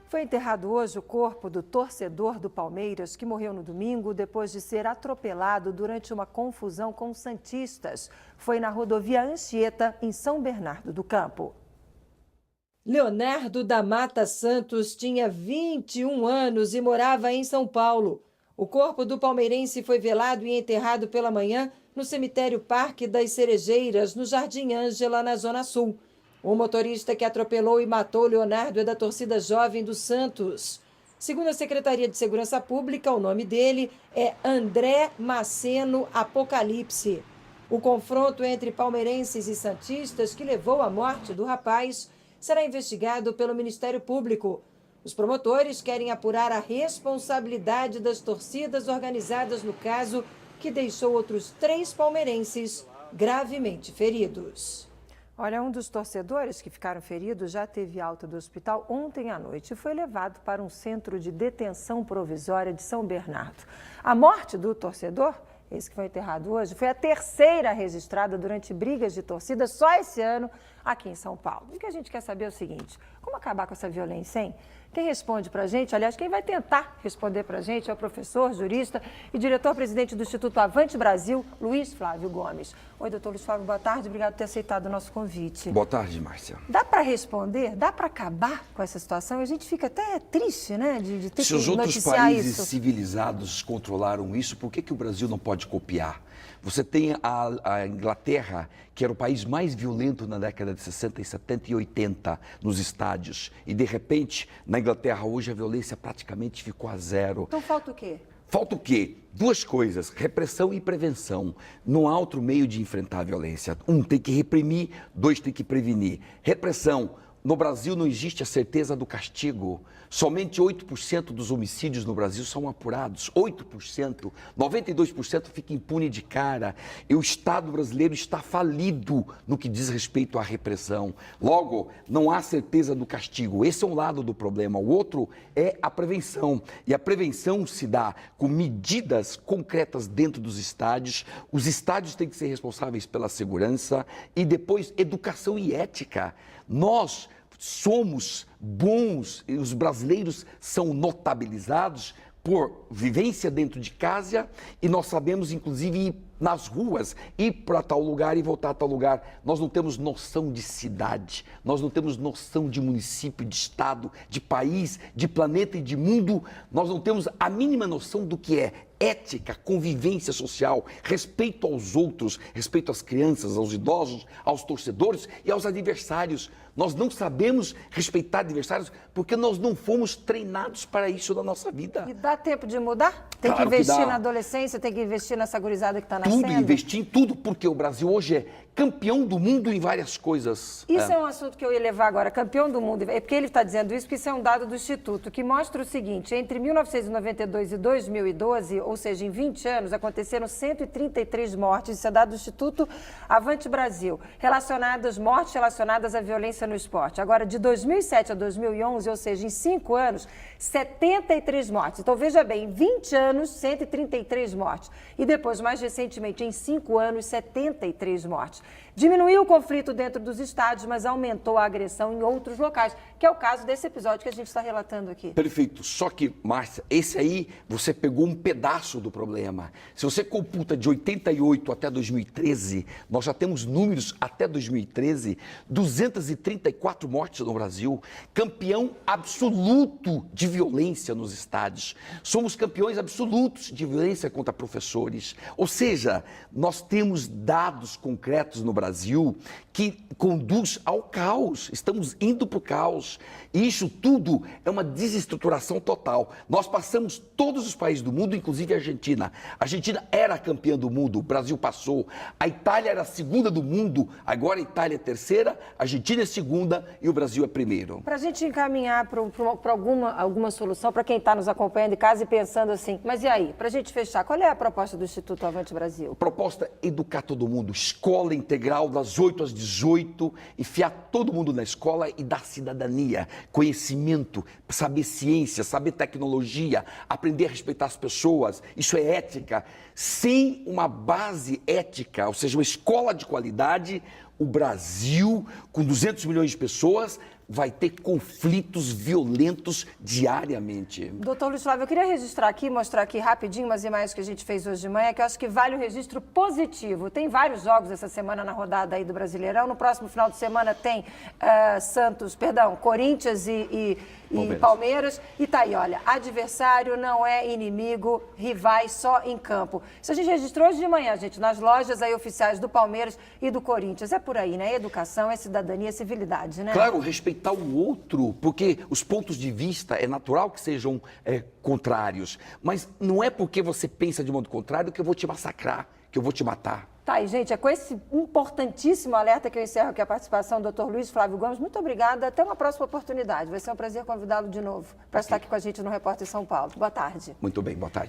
Foi enterrado hoje o corpo do torcedor do Palmeiras que morreu no domingo depois de ser atropelado durante uma confusão com santistas. Foi na rodovia Anchieta, em São Bernardo do Campo. Leonardo da Mata Santos tinha 21 anos e morava em São Paulo. O corpo do palmeirense foi velado e enterrado pela manhã no cemitério Parque das Cerejeiras, no Jardim Ângela, na Zona Sul. O motorista que atropelou e matou Leonardo é da torcida jovem do Santos. Segundo a Secretaria de Segurança Pública, o nome dele é André Maceno Apocalipse. O confronto entre palmeirenses e santistas que levou à morte do rapaz será investigado pelo Ministério Público. Os promotores querem apurar a responsabilidade das torcidas organizadas no caso, que deixou outros 3 palmeirenses gravemente feridos. Olha, um dos torcedores que ficaram feridos já teve alta do hospital ontem à noite e foi levado para um centro de detenção provisória de São Bernardo. A morte do torcedor, esse que foi enterrado hoje, foi a 3ª registrada durante brigas de torcida só esse ano aqui em São Paulo. E o que a gente quer saber é o seguinte: como acabar com essa violência, hein? Quem responde para a gente, aliás, quem vai tentar responder para a gente é o professor, jurista e diretor-presidente do Instituto Avante Brasil, Luiz Flávio Gomes. Oi, doutor Luiz Flávio, boa tarde, obrigado por ter aceitado o nosso convite. Boa tarde, Márcia. Dá para responder? Dá para acabar com essa situação? A gente fica até triste, né, de ter que noticiar isso. Se os outros países civilizados controlaram isso, por que o Brasil não pode copiar? Você tem a Inglaterra, que era o país mais violento na década de 60, 70 e 80 nos estádios. E, de repente, na Inglaterra, hoje, a violência praticamente ficou a zero. Então falta o quê? Falta o quê? 2 coisas, repressão e prevenção. Não há outro meio de enfrentar a violência. 1, tem que reprimir, 2, tem que prevenir. Repressão. No Brasil não existe a certeza do castigo. Somente 8% dos homicídios no Brasil são apurados. 8%. 92% fica impune de cara. E o Estado brasileiro está falido no que diz respeito à repressão. Logo, não há certeza do castigo. Esse é um lado do problema. O outro é a prevenção. E a prevenção se dá com medidas concretas dentro dos estádios. Os estádios têm que ser responsáveis pela segurança e depois educação e ética. Nós somos bons, os brasileiros são notabilizados por vivência dentro de casa e nós sabemos, inclusive, ir nas ruas, ir para tal lugar e voltar a tal lugar. Nós não temos noção de cidade, nós não temos noção de município, de estado, de país, de planeta e de mundo. Nós não temos a mínima noção do que é ética, convivência social, respeito aos outros, respeito às crianças, aos idosos, aos torcedores e aos adversários. Nós não sabemos respeitar adversários porque nós não fomos treinados para isso na nossa vida. E dá tempo de mudar? Tem Claro que investir que dá. na adolescência, tem que investir nessa gurizada que está nascendo? Tudo, investir em tudo, porque o Brasil hoje é campeão do mundo em várias coisas. Isso é um assunto que eu ia levar agora, campeão do mundo. É porque ele está dizendo isso, porque isso é um dado do Instituto, que mostra o seguinte: entre 1992 e 2012, ou seja, em 20 anos, aconteceram 133 mortes, isso é dado do Instituto Avante Brasil, mortes relacionadas à violência no esporte. Agora, de 2007 a 2011, ou seja, em 5 anos, 73 mortes. Então, veja bem, em 20 anos, 133 mortes. E depois, mais recentemente, em 5 anos, 73 mortes. Diminuiu o conflito dentro dos estádios, mas aumentou a agressão em outros locais, que é o caso desse episódio que a gente está relatando aqui. Perfeito. Só que, Márcia, esse aí você pegou um pedaço do problema. Se você computa de 88 até 2013, nós já temos números até 2013, 234 mortes no Brasil, campeão absoluto de violência nos estádios. Somos campeões absolutos de violência contra professores. Ou seja, nós temos dados concretos no Brasil que conduz ao caos. Estamos indo para o caos. E isso tudo é uma desestruturação total. Nós passamos todos os países do mundo, inclusive a Argentina. A Argentina era campeã do mundo, o Brasil passou. A Itália era a segunda do mundo, agora a Itália é terceira, a Argentina é segunda e o Brasil é primeiro. Para a gente encaminhar para alguma solução, para quem está nos acompanhando em casa e pensando assim, mas e aí? Para a gente fechar, qual é a proposta do Instituto Avante Brasil? Proposta é educar todo mundo, escola integral das 8 às 18, enfiar todo mundo na escola e dar cidadania, conhecimento, saber ciência, saber tecnologia, aprender a respeitar as pessoas. Isso é ética. Sem uma base ética, ou seja, uma escola de qualidade, o Brasil, com 200 milhões de pessoas, vai ter conflitos violentos diariamente. Doutor Luiz Flávio, eu queria registrar aqui, mostrar aqui rapidinho umas imagens que a gente fez hoje de manhã, que eu acho que vale o registro positivo. Tem vários jogos essa semana na rodada aí do Brasileirão. No próximo final de semana tem Corinthians e Palmeiras. E tá aí, olha, adversário não é inimigo, rivais só em campo. Isso a gente registrou hoje de manhã, gente, nas lojas aí oficiais do Palmeiras e do Corinthians. É por aí, né? Educação, é cidadania, é civilidade, né? Claro, respeitar o outro, porque os pontos de vista é natural que sejam contrários, mas não é porque você pensa de modo contrário que eu vou te massacrar, que eu vou te matar. Tá aí, gente, é com esse importantíssimo alerta que eu encerro aqui a participação do Dr. Luiz Flávio Gomes. Muito obrigada, até uma próxima oportunidade. Vai ser um prazer convidá-lo de novo para estar aqui com a gente no Repórter São Paulo. Boa tarde. Muito bem, boa tarde.